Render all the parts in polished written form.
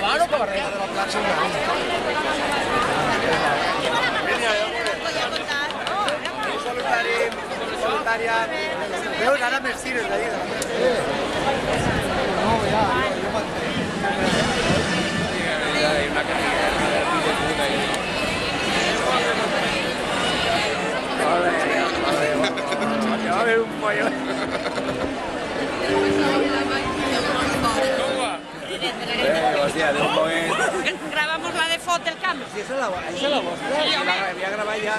grabar o correr? De la plaça voluntariat. Veus, ara més tires d'ahir. No, ja, jo m'entenc. Hi ha una carrera de puta ahí. Va a haber un pollo. Hostia, de un moment... Grabamos la de foto del camp. Sí, esa es la vostra. Havia gravat ja.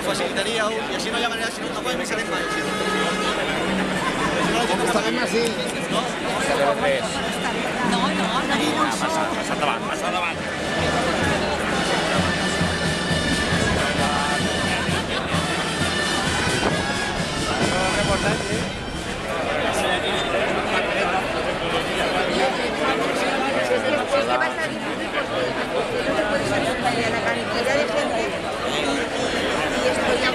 Facilitaria i així no hi ha manera, si no ho podem serem mai. Estarem així. No? Passa endavant. Reportatge. La cantidad de gente y esto ya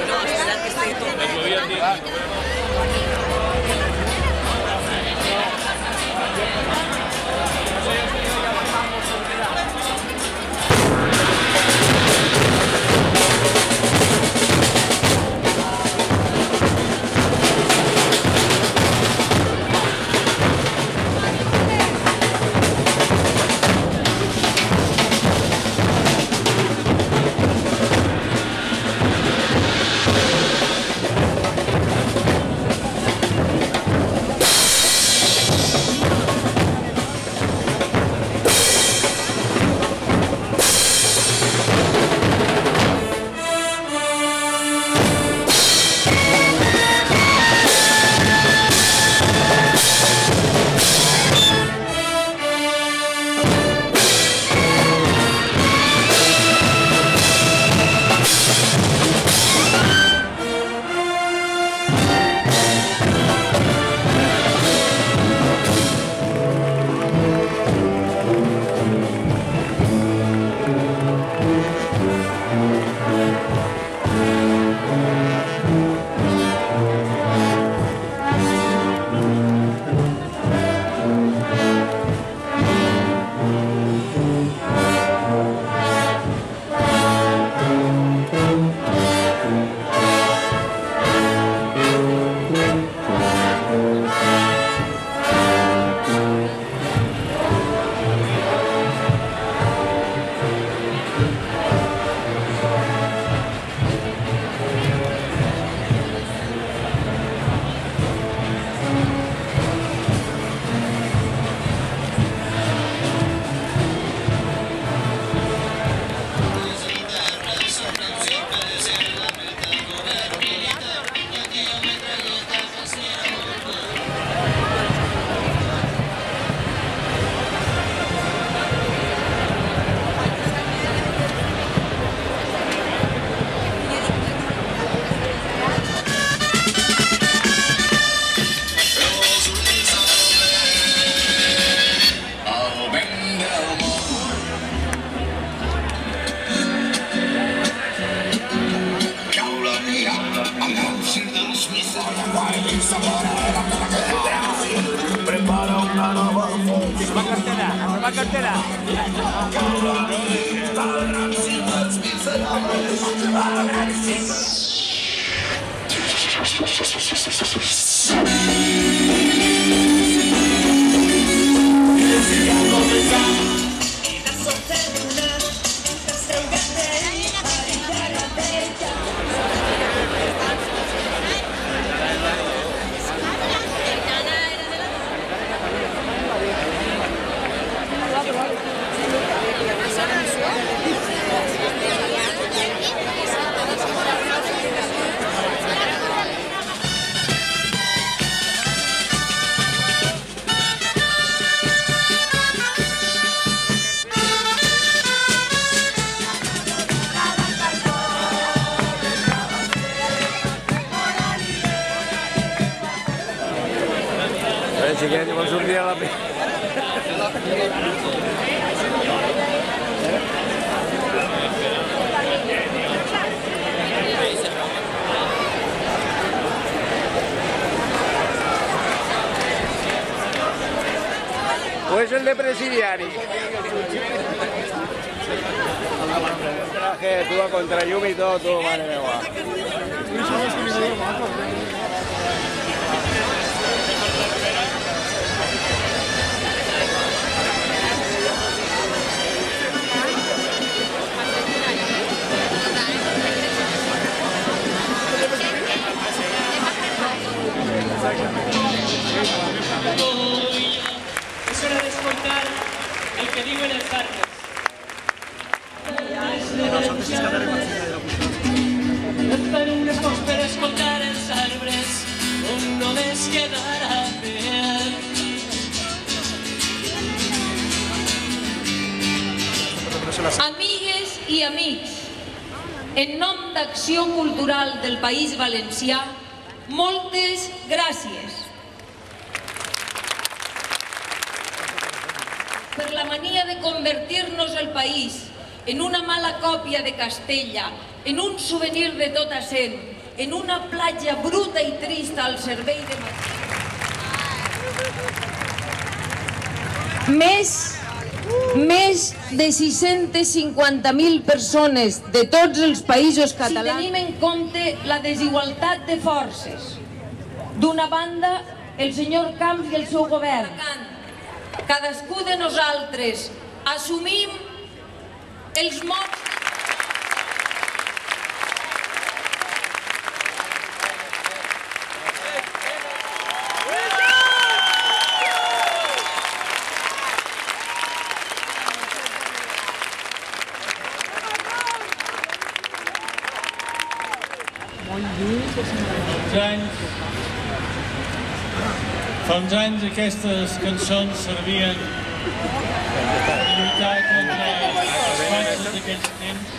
Prepara una nova nova cartera. que vol sortir a la pell. ¿O es el de presidiari? Traje, tú contra llum y todo, tú, madre meva. Es hora de escoltar el que digo en el cartes. Per escoltar els arbres on només quedarà verd. Amigues i amics, en nom d'Acció Cultural del País Valencià, moltes gràcies. Per la mania de convertir-nos el país en una mala còpia de Castella, en un souvenir de tota sent, en una platja bruta i trista al servei de Més de 650.000 persones de tots els països catalans. Si tenim en compte la desigualtat de forces, d'una banda el senyor Camps i el seu govern, cadascú de nosaltres assumim els mots. Fa uns anys aquestes cançons servien per lluitar contra els fatxes d'aquells temps.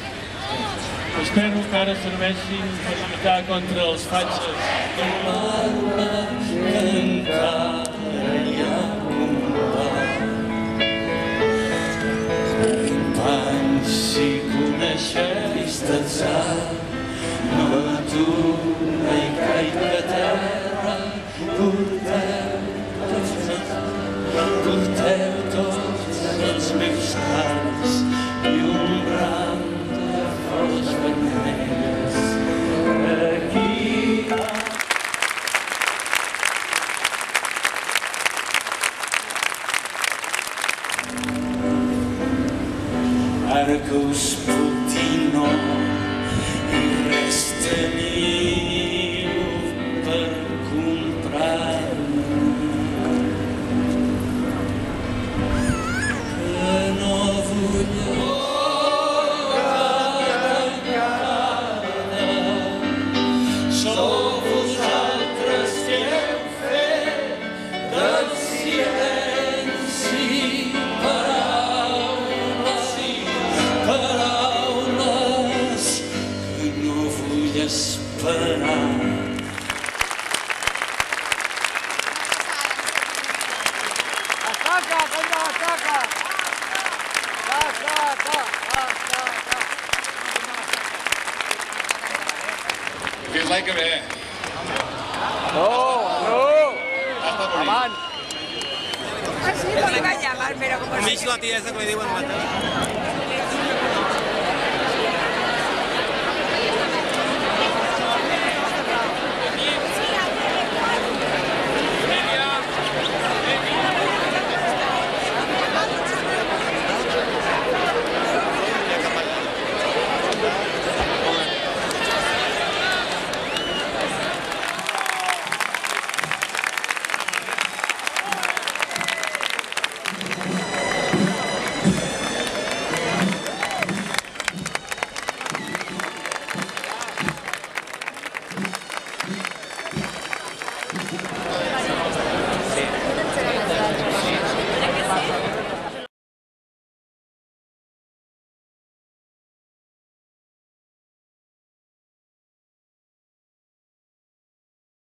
Espero que ara serveixin per lluitar contra els fatxes. Companys, si coneixeis d'atzar, no m'atura i caic a terra, porteu tots els meus cants i un ram de flors vermelles aquí. Ara que us puc dir no i res teniu per comprar-me, que no vull sou vosaltres que heu fet del silenci paraules que no vull esperar. Fins l'any que ve. No, no. Avant. Sí, porque iba a llamar, pero como... Mig la tiesa que li diuen matar.